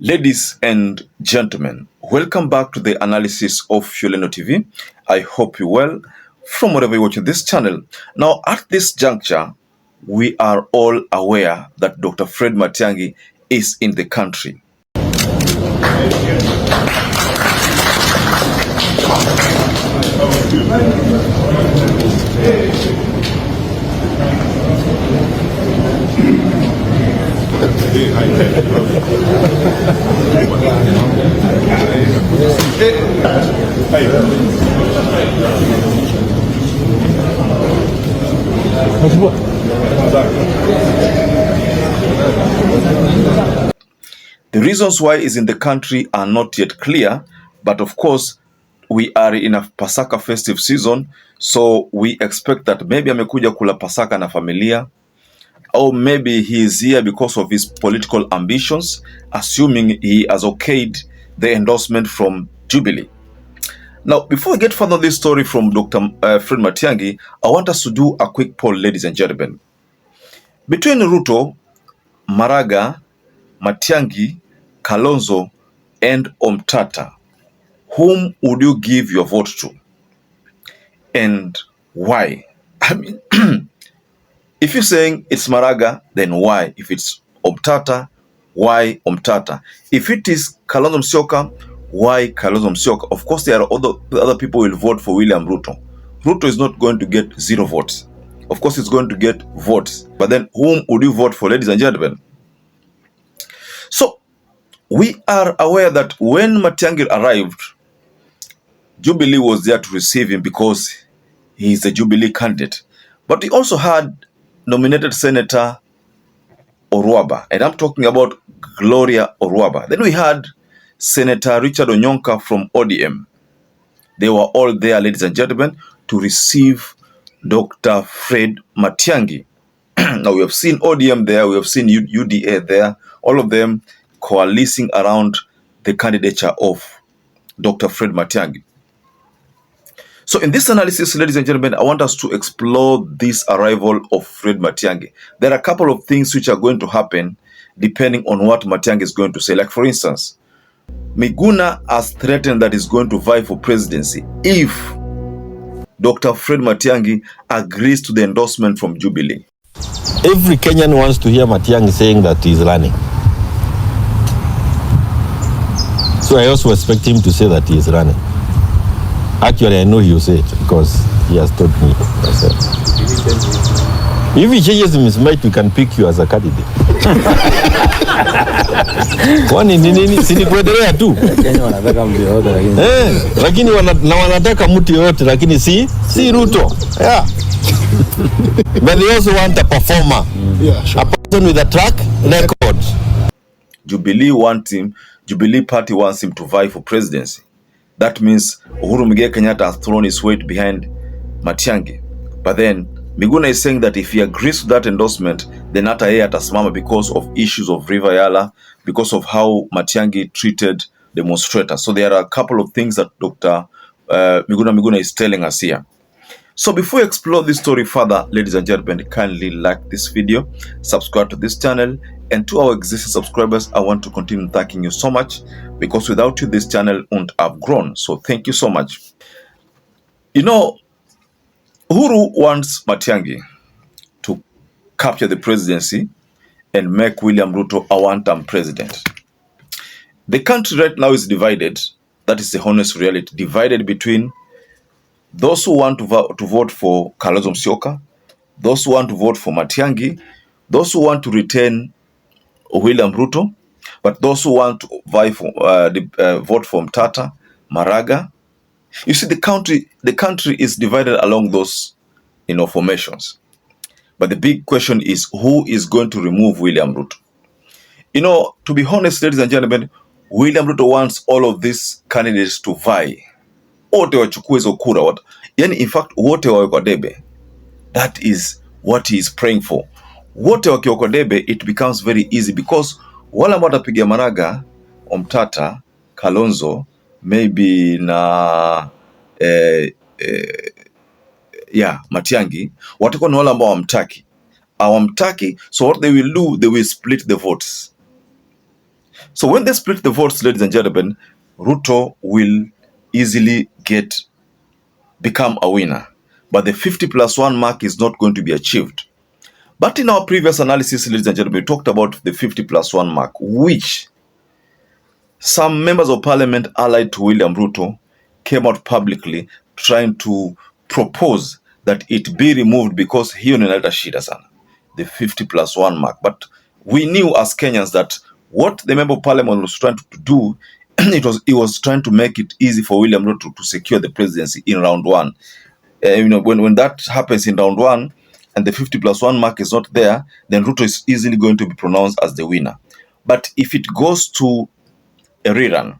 Ladies and gentlemen, welcome back to the analysis of YOLENO TV. I hope you're well from wherever you're watching this channel. Now, at this juncture, we are all aware that Dr. Fred Matiangi is in the country. The reasons why he's in the country are not yet clear, but of course we are in a Pasaka festive season, so we expect that maybe amekuja kula Pasaka na familia, or maybe he is here because of his political ambitions, assuming he has okayed the endorsement from Jubilee. Now, before we get further on this story from Dr. Fred Matiangi, I want us to do a quick poll, ladies and gentlemen. Between RUTO, Maraga, Matiangi, Kalonzo, and Omtata, whom would you give your vote to? And why? I mean, if you're saying it's Maraga, then why? If it's Omtata, why Omtata? If it is Kalonzo Musyoka, why Kalonzo Musyoka? Of course, there are other people who will vote for William Ruto. Ruto is not going to get 0 votes. Of course, it's going to get votes. But then whom would you vote for, ladies and gentlemen? So, we are aware that when Matiangi arrived, Jubilee was there to receive him because he is a Jubilee candidate. But he also had nominated Senator Oruaba, and I'm talking about Gloria Oruaba. Then we had Senator Richard Onyonka from ODM. They were all there, ladies and gentlemen, to receive Dr. Fred Matiangi. Now, we have seen ODM there, we have seen UDA there, all of them coalescing around the candidature of Dr. Fred Matiangi. So in this analysis, ladies and gentlemen, I want us to explore this arrival of Fred Matiangi. There are a couple of things which are going to happen depending on what Matiangi is going to say. Like, for instance, Miguna has threatened that he's going to vie for presidency if Dr. Fred Matiangi agrees to the endorsement from Jubilee. Every Kenyan wants to hear Matiangi saying that he's running. So I also expect him to say that he is running. Actually, I know he will say it because he has told me. If he changes his mind, we can pick you as a candidate. Kwani nini sini kuendelea tu. Kenya wanataka mtu yote lakini wanataka mtu yote lakini si Ruto. Yeah. But they also want a performer. Yeah, sure. A person with a track record. Jubilee party wants him to vie for presidency. That means UHURU KENYATTA has thrown his weight behind Matiangi. But then Miguna is saying that if he agrees to that endorsement, then hata yeye atasimama because of issues of River Yala, because of how Matiangi treated demonstrators. So there are a couple of things that Dr. Miguna is telling us here. So before we explore this story further, ladies and gentlemen, kindly like this video, subscribe to this channel, and to our existing subscribers, I want to continue thanking you so much because without you, this channel wouldn't have grown. So thank you so much. You know, UHURU wants Matiangi to capture the presidency and make William Ruto a one-term president. The country right now is divided. That is the honest reality. Divided between those who want to vote for Kalonzo Musyoka, those who want to vote for Matiangi, those who want to retain William Ruto, but those who want to vote for Omtata, Maraga. You see, the country is divided along those, formations. But the big question is, who is going to remove William Ruto? To be honest, ladies and gentlemen, William Ruto wants all of these candidates to vie. Wote wachukue hizo kura. Yani, in fact, wote wawe kwa debe. That is what he is praying for. Wote wakiwa kwa debe, it becomes very easy because wala ambao watapiga Maraga, Omtata, Kalonzo, maybe na Matiangi, watakuwa ni wale ambao hawamtaki. So what they will do, they will split the votes. So when they split the votes, ladies and gentlemen, Ruto will easily become a winner. But the 50+1 mark is not going to be achieved. But in our previous analysis, ladies and gentlemen, we talked about the 50+1 mark, which some members of parliament allied to William Ruto came out publicly trying to propose that it be removed because hiyo inaleta shida sana, the 50+1 mark. But we knew as Kenyans that what the member of parliament was trying to do, he was trying to make it easy for William Ruto to secure the presidency in round one. When that happens in round one and the 50+1 mark is not there, then Ruto is easily going to be pronounced as the winner. But if it goes to a rerun,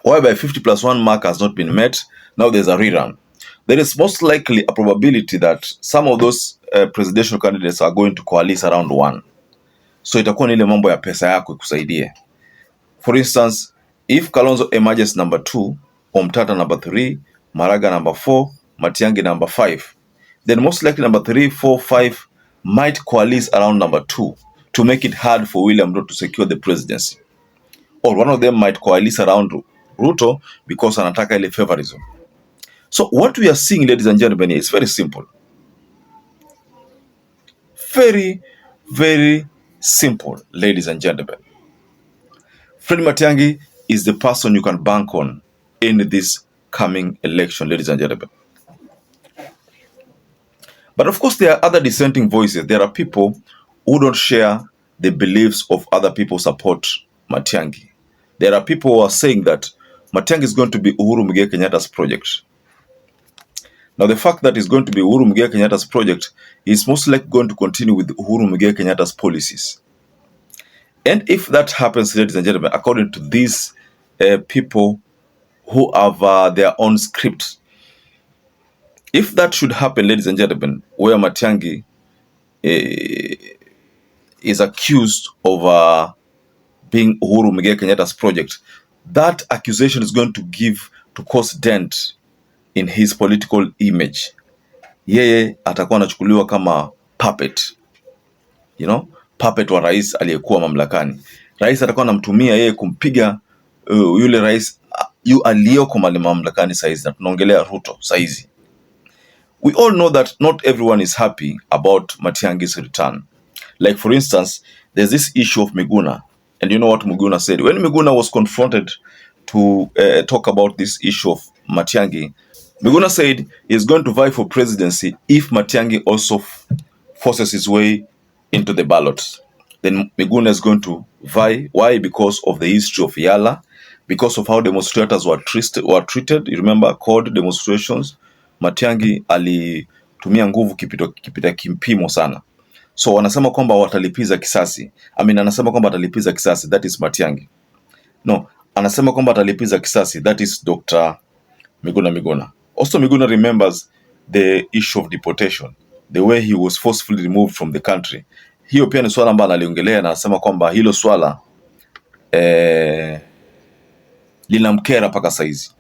whereby 50+1 mark has not been met, now there's a rerun, there is most likely a probability that some of those presidential candidates are going to coalesce around one. So itakuwa ni ile mambo ya pesa yako ikusaidie. For instance, if Kalonzo emerges number 2, Omtata number 3, Maraga number 4, Matiangi number 5, then most likely number 3, 4, 5 might coalesce around number 2 to make it hard for William Ruto to secure the presidency. Or one of them might coalesce around Ruto because anataka ile favorism. So what we are seeing, ladies and gentlemen, is very simple. Very, very simple, ladies and gentlemen. Fred Matiangi is the person you can bank on in this coming election, ladies and gentlemen. But of course, there are other dissenting voices. There are people who don't share the beliefs of other people support Matiangi. There are people who are saying that Matiangi is going to be Uhuru Muigai Kenyatta's project. Now, the fact that it's going to be Uhuru Muigai Kenyatta's project is most likely going to continue with Uhuru Muigai Kenyatta's policies. And if that happens, ladies and gentlemen, according to these people who have their own script, if that should happen, ladies and gentlemen, where Matiangi is accused of being Uhuru Muigai Kenyatta's project, that accusation is going to cause dent in his political image. Yeye atakuwa anachukuliwa kama puppet, puppet wa rais aliyekuwa mamlakani. Rais atakuwa anamtumia yeye kumpiga yule rais aliyeko mamlakani saizi, na tunaongelea Ruto saizi. We all know that not everyone is happy about Matiangi's return. Like for instance, there's this issue of Miguna, and you know what Miguna said when Miguna was confronted to talk about this issue of Matiangi. Miguna said he's going to vie for presidency if Matiangi also forces his way into the ballot. Then Miguna is going to vie. Why? Because of the history of Yala, because of how demonstrators were treated. You remember cold demonstrations. Matiangi alitumia nguvu kipita kimpimo sana. So anasema kwamba watalipiza kisasi. Anasema kwamba atalipiza kisasi, that is Matiangi. No, anasema kwamba atalipiza kisasi, that is Dr. Miguna. Also, Miguna remembers the issue of deportation, the way he was forcefully removed from the country. Hiyo pia ni swala ambalo aliongelea, na anasema kwamba hilo swala linamkera mpaka saizi.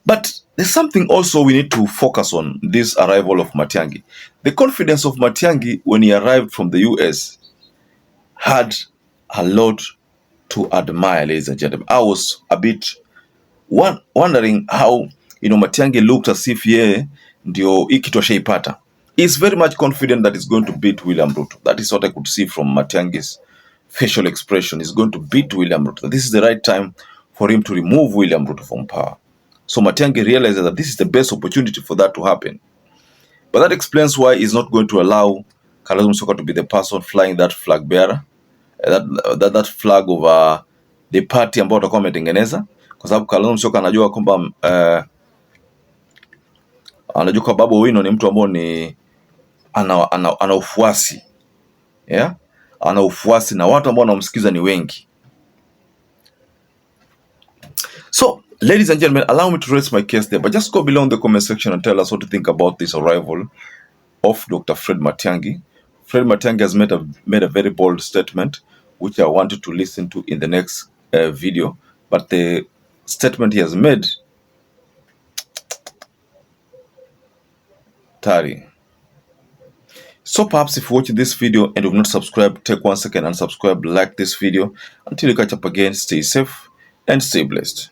But there's something also we need to focus on this arrival of Matiangi. The confidence of Matiangi when he arrived from the US had a lot to admire, ladies and gentlemen. I was a bit wondering how Matiangi looked as if yeye ndio kitu ashaipata. He's very much confident that he's going to beat William Ruto. That is what I could see from Matiangi's facial expression. He's going to beat William Ruto. This is the right time for him to remove William Ruto from power. So Matiangi realizes that this is the best opportunity for that to happen. But that explains why he's not going to allow Kalonzo Musyoka to be the person flying that flag bearer, that flag of the party ambao watakuwa wametengeneza, kwa sababu Kalonzo Musyoka anajua kwamba Babu Owino ni mtu ambao ni ana ufuasi, ana ufuasi na watu ambao wanamsikiza ni wengi. So ladies and gentlemen, allow me to raise my case there, but just go below in the comment section and tell us what you think about this arrival of Dr. Fred Matiangi. Fred Matiangi has made a very bold statement, which I wanted to listen to in the next video. But the statement he has made, Tari, So perhaps if you watch this video and you've not subscribed, take 1 second and subscribe, like this video. Until we catch up again, stay safe and stay blessed.